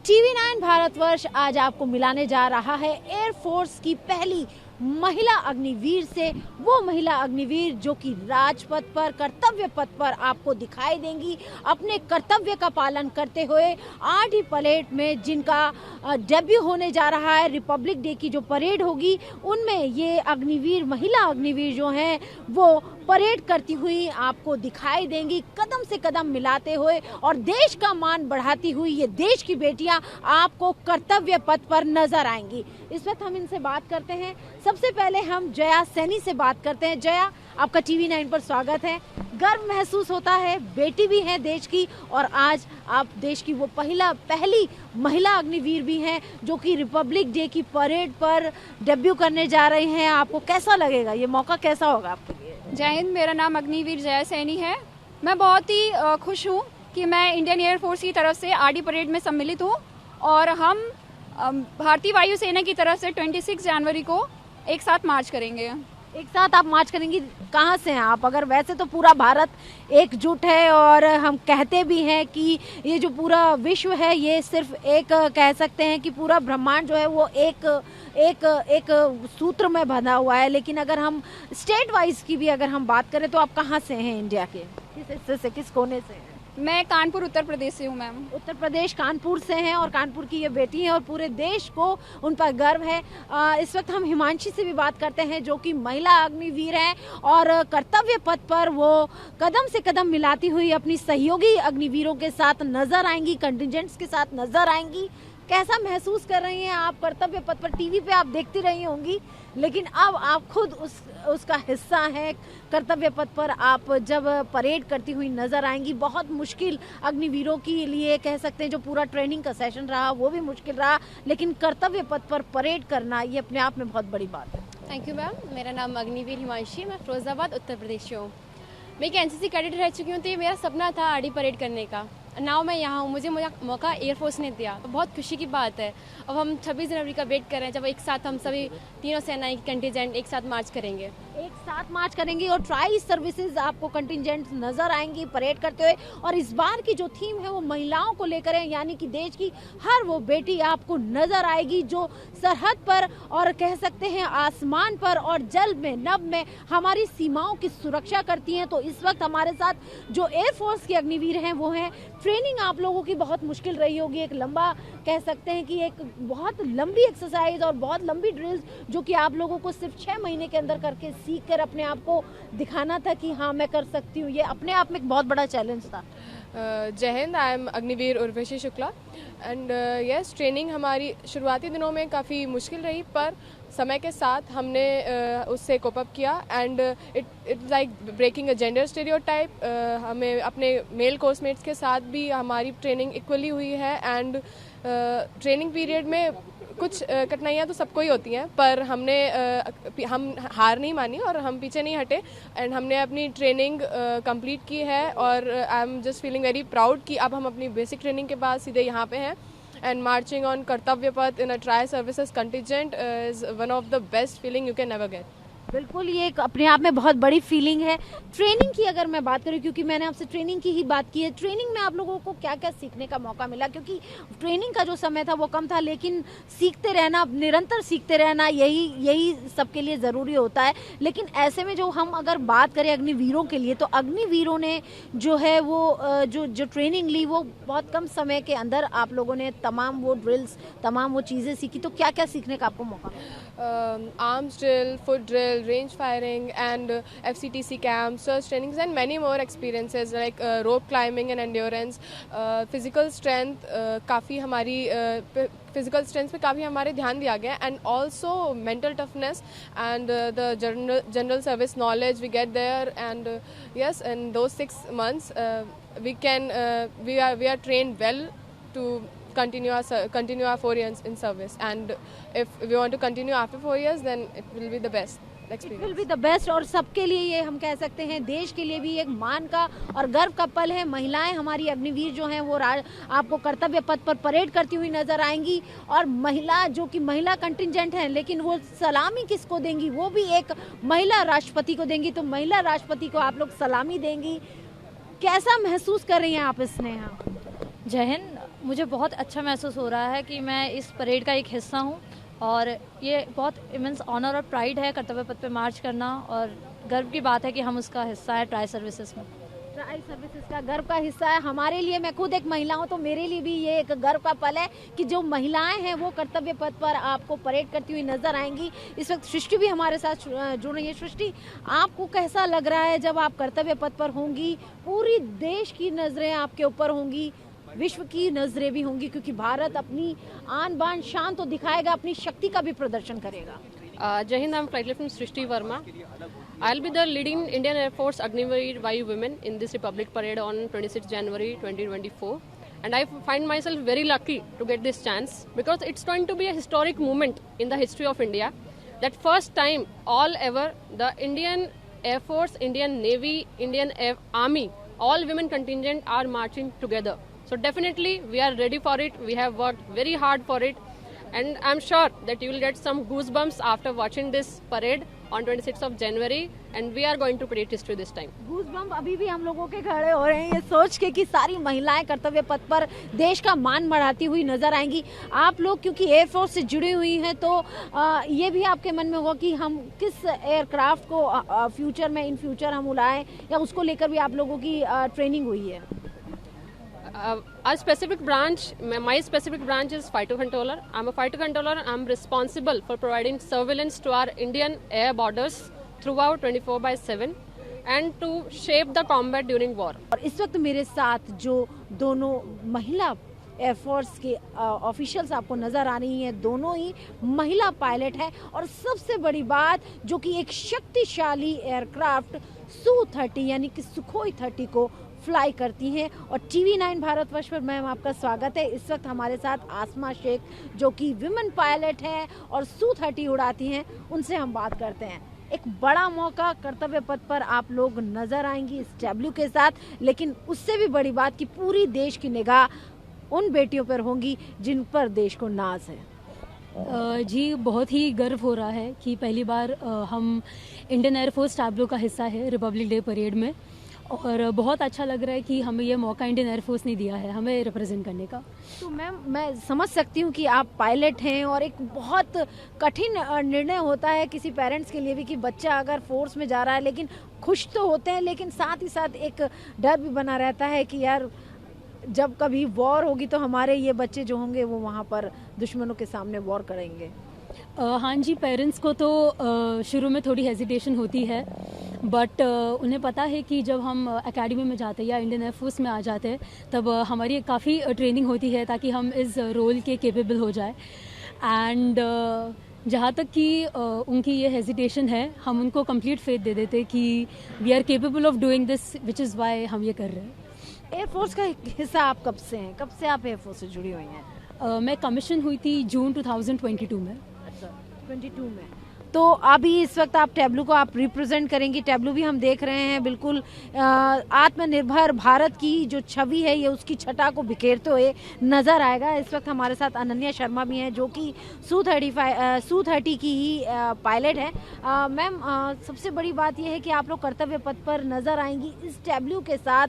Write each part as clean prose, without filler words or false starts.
TV9 Bharatvarsh आज आपको मिलाने जा रहा है एयरफोर्स की पहली महिला अग्निवीर से। वो महिला अग्निवीर जो कि राजपथ पर, कर्तव्य पथ पर आपको दिखाई देंगी अपने कर्तव्य का पालन करते हुए आर्मी परेड में, जिनका डेब्यू होने जा रहा है। रिपब्लिक डे की जो परेड होगी उनमें ये अग्निवीर, महिला अग्निवीर जो हैं वो परेड करती हुई आपको दिखाई देंगी, कदम से कदम मिलाते हुए, और देश का मान बढ़ाती हुई ये देश की बेटियां आपको कर्तव्य पथ पर नजर आएंगी। इस वक्त हम इनसे बात करते हैं। सबसे पहले हम जया सैनी से बात करते हैं। जया, आपका TV9 पर स्वागत है। गर्व महसूस होता है, बेटी भी है देश की, और आज आप देश की वो पहली महिला अग्निवीर भी हैं जो कि रिपब्लिक डे की परेड पर डेब्यू करने जा रही हैं। आपको कैसा लगेगा, ये मौका कैसा होगा आपके लिए? जय हिंद। मेरा नाम अग्निवीर जया सैनी है। मैं बहुत ही खुश हूँ कि मैं इंडियन एयरफोर्स की तरफ से आरडी परेड में सम्मिलित हूँ, और हम भारतीय वायुसेना की तरफ से 26 जनवरी को एक साथ मार्च करेंगे। एक साथ आप मार्च करेंगी? कहाँ से हैं आप? अगर वैसे तो पूरा भारत एकजुट है, और हम कहते भी हैं कि ये जो पूरा विश्व है ये सिर्फ एक, कह सकते हैं कि पूरा ब्रह्मांड जो है वो एक सूत्र में बंधा हुआ है। लेकिन अगर हम स्टेट वाइज की भी अगर हम बात करें तो आप कहाँ से हैं इंडिया के? किस हिस्से से, किस कोने से हैं? मैं कानपुर उत्तर प्रदेश से हूँ मैम। उत्तर प्रदेश, कानपुर से हैं, और कानपुर की ये बेटी हैं और पूरे देश को उन पर गर्व है। इस वक्त हम हिमांशी से भी बात करते हैं जो कि महिला अग्निवीर हैं, और कर्तव्य पथ पर वो कदम से कदम मिलाती हुई अपनी सहयोगी अग्निवीरों के साथ नजर आएंगी, कंटिजेंट्स के साथ नजर आएंगी। कैसा महसूस कर रही हैं आप? कर्तव्य पथ पर टीवी पे आप देखती रही होंगी, लेकिन अब आप खुद उसका हिस्सा हैं। कर्तव्य पथ पर आप जब परेड करती हुई नजर आएंगी, बहुत मुश्किल अग्निवीरों के लिए, कह सकते हैं जो पूरा ट्रेनिंग का सेशन रहा वो भी मुश्किल रहा, लेकिन कर्तव्य पथ पर परेड करना ये अपने आप में बहुत बड़ी बात है। Thank you ma'am. मेरा नाम अग्निवीर हिमांशी, मैं फिरोजाबाद उत्तर प्रदेश से हूँ। मैं एक एनसीसी कैडेट रह चुकी हूँ, तो ये मेरा सपना था आरडी परेड करने का। नाउ मैं यहाँ हूँ, मुझे मौका एयरफोर्स ने दिया, तो बहुत खुशी की बात है। अब हम 26 जनवरी का वेट कर रहे हैं जब एक साथ हम सभी तीनों सेनाएं की कंटिजेंट एक साथ मार्च करेंगे। एक साथ मार्च करेंगी, और ट्राई सर्विसेज आपको कंटिजेंट नजर आएंगी परेड करते हुए। और इस बार की जो थीम है वो महिलाओं को लेकर है, यानी कि देश की हर वो बेटी आपको नजर आएगी जो सरहद पर, और कह सकते हैं आसमान पर और जल में, नभ में हमारी सीमाओं की सुरक्षा करती हैं। तो इस वक्त हमारे साथ जो एयरफोर्स के अग्निवीर हैं वो हैं। ट्रेनिंग आप लोगों की बहुत मुश्किल रही होगी, एक लंबा, कह सकते हैं कि एक बहुत लंबी एक्सरसाइज और बहुत लंबी ड्रिल्स जो कि आप लोगों को सिर्फ 6 महीने के अंदर करके सीख कर अपने आप को दिखाना था कि हाँ मैं कर सकती हूँ। ये अपने आप में एक बहुत बड़ा चैलेंज था। जय Hind. I am Agniveer Urvashi Shukla, and yes, training हमारी शुरुआती दिनों में काफ़ी मुश्किल रही, पर समय के साथ हमने उससे कोप अप किया, and it's like breaking a gender stereotype. हमें अपने मेल कोर्समेट्स के साथ भी हमारी ट्रेनिंग इक्वली हुई है, एंड ट्रेनिंग पीरियड में कुछ कठिनाइयाँ तो सबको ही होती हैं, पर हम हार नहीं मानी और हम पीछे नहीं हटे, एंड हमने अपनी ट्रेनिंग कंप्लीट की है। और I am just feeling very proud कि अब हम अपनी बेसिक ट्रेनिंग के बाद सीधे यहाँ पे हैं, and marching on Kartavya Path in a tri services contingent is one of the best feeling you can never get. बिल्कुल, ये एक अपने आप में बहुत बड़ी फीलिंग है। ट्रेनिंग की अगर मैं बात करूं, क्योंकि मैंने आपसे ट्रेनिंग की ही बात की है, ट्रेनिंग में आप लोगों को क्या क्या सीखने का मौका मिला? क्योंकि ट्रेनिंग का जो समय था वो कम था, लेकिन सीखते रहना, निरंतर सीखते रहना, यही सबके लिए ज़रूरी होता है। लेकिन ऐसे में जो हम अगर बात करें अग्निवीरों के लिए, तो अग्निवीरों ने जो है वो जो ट्रेनिंग ली वो बहुत कम समय के अंदर आप लोगों ने तमाम वो ड्रिल्स, तमाम वो चीज़ें सीखी। तो क्या क्या सीखने का आपको मौका मिला? Arms drill, foot drill, range firing, and FCTC camps, search trainings, and many more experiences like rope climbing and endurance. Physical strength, काफ़ी हमारी physical strength पे काफ़ी हमारे ध्यान दिया गया, and also mental toughness and the general service knowledge we get there. And yes, in those 6 months we are trained well to continue our 4 years in service, and if we want to continue after 4 years, then it will be the best. It will be the best, और सबके लिए ये हम कह सकते हैं देश के लिए भी एक मान का और गर्व का पल है। महिलाएं हमारी अग्निवीर जो हैं वो आपको कर्तव्य पथ पर परेड करती हुई नजर आएंगी, और महिला जो कि महिला कंटिजेंट हैं, लेकिन वो सलामी किसको देंगी? वो भी एक महिला राष्ट्रपति को देंगी। तो महिला राष्ट्रपति को आप लोग सलामी देंगी, कैसा महसूस कर रही हैं आप इसने? यहाँ जय हिंद। मुझे बहुत अच्छा महसूस हो रहा है कि मैं इस परेड का एक हिस्सा हूँ और ये बहुत इमेंस ऑनर और प्राइड है कर्तव्य पथ पे मार्च करना, और गर्व की बात है कि हम उसका हिस्सा है ट्राई सर्विसेज में। ट्राई सर्विसेज का गर्व का हिस्सा है हमारे लिए। मैं खुद एक महिला हूँ तो मेरे लिए भी ये एक गर्व का पल है कि जो महिलाएं हैं वो कर्तव्य पथ पर आपको परेड करती हुई नजर आएंगी। इस वक्त सृष्टि भी हमारे साथ जुड़ रही है। सृष्टि, आपको कैसा लग रहा है जब आप कर्तव्य पथ पर होंगी? पूरी देश की नजरें आपके ऊपर होंगी, विश्व की नजरें भी होंगी, क्योंकि भारत अपनी आन बान शान तो दिखाएगा, अपनी शक्ति का भी प्रदर्शन करेगा। Jai Hind, I'm Flight Lieutenant Srishti Verma. I'll be the leading Indian Air Force Agniveer Vayu women in this Republic Parade on 26 January 2024. And I find myself very lucky to get this chance because it's going to be a historic moment in the history of India. That first time all ever the Indian Air Force, Indian Navy, Indian Army, all women contingent are marching together. So definitely we are ready for it. We have worked very hard for it. And I'm sure that you will get some goosebumps after watching this parade on 26th of January, and we are going to create history this time. Goosebump अभी भी हम लोगों के खड़े हो रहे हैं ये सोच के कि सारी महिलाएं कर्तव्य पथ पर देश का मान बढ़ाती हुई नजर आएंगी। आप लोग क्योंकि एयरफोर्स से जुड़ी हुई हैं तो ये भी आपके मन में होगा कि हम किस एयरक्राफ्ट को फ्यूचर में इन फ्यूचर हम उड़ाएं, या उसको लेकर भी आप लोगों की ट्रेनिंग हुई है? Our specific branch, my specific branch is fighter controller. I'm a fighter controller. I'm responsible for providing surveillance to our Indian air borders throughout 24/7 and to shape the combat during war. और इस वक्त मेरे साथ जो दोनों महिला air force के officials आपको नजर आ रही हैं, दोनों ही महिला पायलट है। और सबसे बड़ी बात जो कि एक शक्तिशाली एयरक्राफ्ट Su-30 यानी कि सुखोई 30 को फ्लाई करती हैं। और TV9 भारतवर्ष पर मैम आपका स्वागत है। इस वक्त हमारे साथ आसमा शेख जो कि विमेन पायलट हैं और Su-30 उड़ाती हैं, उनसे हम बात करते हैं। एक बड़ा मौका, कर्तव्य पथ पर आप लोग नजर आएंगी इस डब्ल्यू के साथ, लेकिन उससे भी बड़ी बात कि पूरी देश की निगाह उन बेटियों पर होंगी जिन पर देश को नाज है। जी, बहुत ही गर्व हो रहा है कि पहली बार हम इंडियन एयरफोर्स टैब्लो का हिस्सा है रिपब्लिक डे परेड में, और बहुत अच्छा लग रहा है कि हमें ये मौका इंडियन एयरफोर्स ने दिया है हमें रिप्रेजेंट करने का। तो मैम, मैं समझ सकती हूँ कि आप पायलट हैं और एक बहुत कठिन निर्णय होता है किसी पेरेंट्स के लिए भी कि बच्चा अगर फोर्स में जा रहा है, लेकिन खुश तो होते हैं लेकिन साथ ही साथ एक डर भी बना रहता है कि यार जब कभी वॉर होगी तो हमारे ये बच्चे जो होंगे वो वहाँ पर दुश्मनों के सामने वॉर करेंगे। हाँ जी, पेरेंट्स को तो शुरू में थोड़ी हेजिटेशन होती है, बट उन्हें पता है कि जब हम एकेडमी में जाते हैं या इंडियन एयरफोर्स में आ जाते हैं तब हमारी काफ़ी ट्रेनिंग होती है ताकि हम इस रोल के केपेबल हो जाए। एंड जहाँ तक कि उनकी ये हेजिटेशन है, हम उनको कंप्लीट फेथ दे देते कि we are capable of doing this, which is why हम ये कर रहे हैं। एयरफोर्स का हिस्सा आप कब से हैं? कब से आप एयरफोर्स से जुड़ी हुई हैं? मैं कमीशन हुई थी जून 2022 में। 22 में। तो अभी इस वक्त आप टैब्लू को आप रिप्रेजेंट करेंगी। टैब्लू भी हम देख रहे हैं बिल्कुल आत्मनिर्भर भारत की जो छवि है ये उसकी छटा को बिखेरते हुए नजर आएगा। इस वक्त हमारे साथ अनन्या शर्मा भी हैं जो कि Su-30 की ही पायलट है। मैम, सबसे बड़ी बात यह है कि आप लोग कर्तव्य पथ पर नजर आएंगी इस टैब्लू के साथ।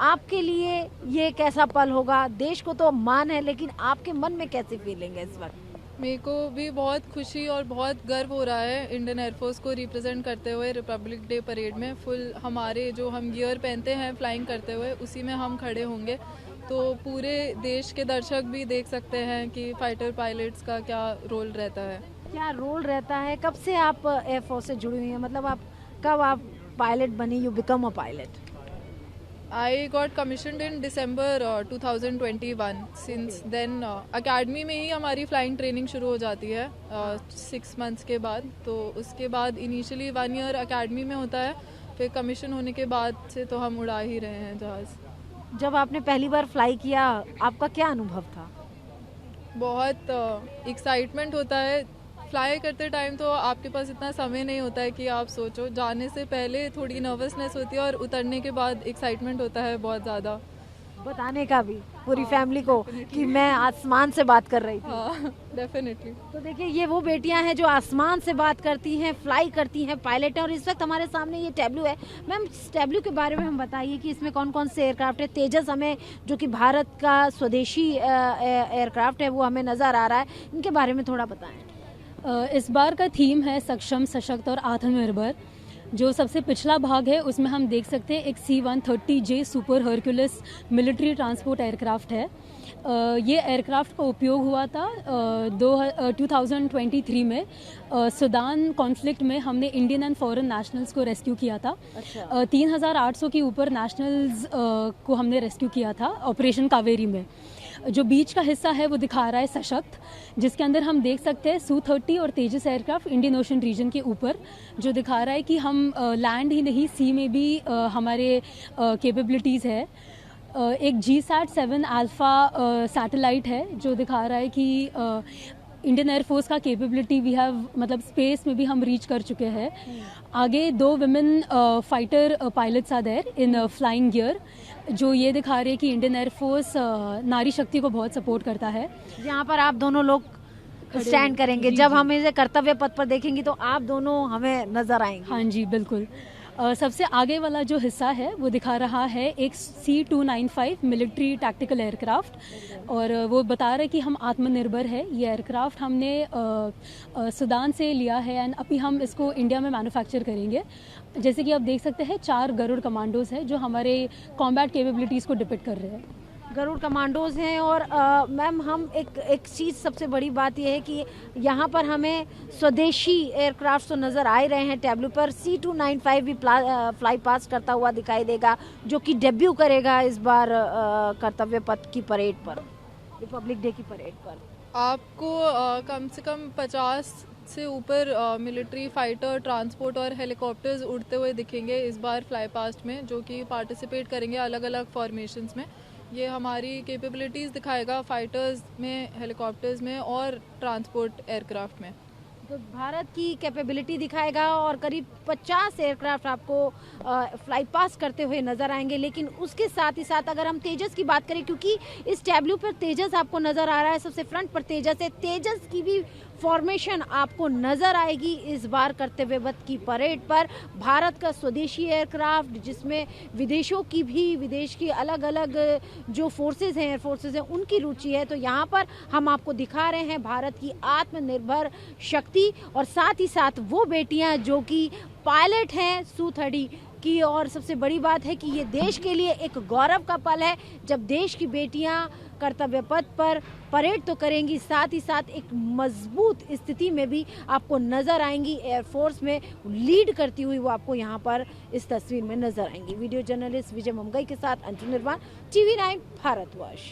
आपके लिए ये कैसा पल होगा? देश को तो मान है, लेकिन आपके मन में कैसी फीलिंग है इस वक्त? मेरे को भी बहुत खुशी और बहुत गर्व हो रहा है इंडियन एयरफोर्स को रिप्रेजेंट करते हुए रिपब्लिक डे परेड में। फुल हमारे जो हम गियर पहनते हैं फ्लाइंग करते हुए उसी में हम खड़े होंगे, तो पूरे देश के दर्शक भी देख सकते हैं कि फाइटर पायलट्स का क्या रोल रहता है। क्या रोल रहता है? कब से आप एयरफोर्स से जुड़ी हुई हैं? मतलब आप कब आप पायलट बनी? You become a pilot? I got commissioned in December 2021. Since then, academy में ही हमारी फ्लाइंग ट्रेनिंग शुरू हो जाती है 6 मंथ्स के बाद। तो उसके बाद इनिशियली 1 ईयर अकेडमी में होता है, फिर कमीशन होने के बाद से तो हम उड़ा ही रहे हैं जहाज़। जब आपने पहली बार फ्लाई किया आपका क्या अनुभव था? बहुत एक्साइटमेंट होता है। फ्लाई करते टाइम तो आपके पास इतना समय नहीं होता है कि आप सोचो। जाने से पहले थोड़ी नर्वसनेस होती है और उतरने के बाद एक्साइटमेंट होता है बहुत ज़्यादा। बताने का भी पूरी फैमिली को कि मैं आसमान से बात कर रही थी। हाँ डेफिनेटली। तो देखिए ये वो बेटियां हैं जो आसमान से बात करती हैं, फ्लाई करती हैं, पायलट हैं। और इस वक्त हमारे सामने ये टैब्लू है। मैम इस टैब्लू के बारे में हम बताइए कि इसमें कौन कौन से एयरक्राफ्ट है। तेजस हमें जो कि भारत का स्वदेशी एयरक्राफ्ट है वो हमें नज़र आ रहा है, इनके बारे में थोड़ा बताएं। इस बार का थीम है सक्षम, सशक्त और आत्मनिर्भर। जो सबसे पिछला भाग है उसमें हम देख सकते हैं एक C-130J super Hercules military transport aircraft है। ये एयरक्राफ्ट का उपयोग हुआ था 2023 में सूडान कॉन्फ्लिक्ट में। हमने इंडियन एंड फॉरेन नेशनल्स को रेस्क्यू किया था। 3800 के ऊपर नेशनल्स को हमने रेस्क्यू किया था ऑपरेशन कावेरी में। जो बीच का हिस्सा है वो दिखा रहा है सशक्त, जिसके अंदर हम देख सकते हैं Su-30 और तेजस एयरक्राफ्ट इंडियन ओशन रीजन के ऊपर, जो दिखा रहा है कि हम लैंड ही नहीं सी में भी हमारे कैपेबिलिटीज़ है। एक GSAT-7 अल्फा सैटेलाइट है जो दिखा रहा है कि इंडियन एयरफोर्स का कैपेबिलिटी वी हैव, मतलब स्पेस में भी हम रीच कर चुके हैं। आगे 2 women fighter pilots are there in flying gear, जो ये दिखा रहे हैं कि इंडियन एयरफोर्स नारी शक्ति को बहुत सपोर्ट करता है। यहाँ पर आप दोनों लोग स्टैंड करेंगे, जब हम इसे कर्तव्य पथ पर देखेंगे तो आप दोनों हमें नजर आएंगे। हाँ जी बिल्कुल। सबसे आगे वाला जो हिस्सा है वो दिखा रहा है एक C-295 मिलिट्री टैक्टिकल एयरक्राफ्ट, और वो बता रहा है कि हम आत्मनिर्भर है। ये एयरक्राफ्ट हमने सूडान से लिया है एंड अभी हम इसको इंडिया में मैन्युफैक्चर करेंगे। जैसे कि आप देख सकते हैं 4 गरुड़ कमांडोज हैं जो हमारे कॉम्बैट कैपेबिलिटीज़ को डिपिक्ट कर रहे हैं। गरुड़ कमांडोज हैं। और मैम हम एक चीज़ सबसे बड़ी बात यह है कि यहाँ पर हमें स्वदेशी एयरक्राफ्ट तो नज़र आ ही रहे हैं टैब्लू पर। C-295 भी फ्लाई पास करता हुआ दिखाई देगा, जो कि डेब्यू करेगा इस बार कर्तव्य पथ की परेड पर, रिपब्लिक डे की परेड पर। आपको कम से कम 50 से ऊपर मिलिट्री फाइटर, ट्रांसपोर्ट और हेलीकॉप्टर्स उड़ते हुए दिखेंगे इस बार फ्लाई पास्ट में, जो कि पार्टिसिपेट करेंगे अलग अलग फॉर्मेशंस में। ये हमारी कैपेबिलिटीज़ दिखाएगा फाइटर्स में, हेलीकॉप्टर्स में और ट्रांसपोर्ट एयरक्राफ्ट में। तो भारत की कैपेबिलिटी दिखाएगा और करीब 50 एयरक्राफ्ट आपको फ्लाई पास करते हुए नजर आएंगे। लेकिन उसके साथ ही साथ अगर हम तेजस की बात करें, क्योंकि इस टैब्लू पर तेजस आपको नजर आ रहा है, सबसे फ्रंट पर तेजस है, तेजस की भी फॉर्मेशन आपको नजर आएगी इस बार कर्तव्य पथ की परेड पर। भारत का स्वदेशी एयरक्राफ्ट जिसमें विदेशों की भी, विदेश की अलग अलग जो फोर्सेज हैं, एयर फोर्सेज हैं, उनकी रुचि है। तो यहाँ पर हम आपको दिखा रहे हैं भारत की आत्मनिर्भर शक्ति, और साथ ही साथ वो बेटियां जो कि पायलट हैं Su-30 की। और सबसे बड़ी बात है कि ये देश के लिए एक गौरव का पल है जब देश की बेटियां कर्तव्य पथ पर परेड तो करेंगी, साथ ही साथ एक मजबूत स्थिति में भी आपको नजर आएंगी। एयरफोर्स में लीड करती हुई वो आपको यहाँ पर इस तस्वीर में नजर आएंगी। वीडियो जर्नलिस्ट विजय ममगई के साथ अंशु निर्वाण, TV9 भारतवर्ष।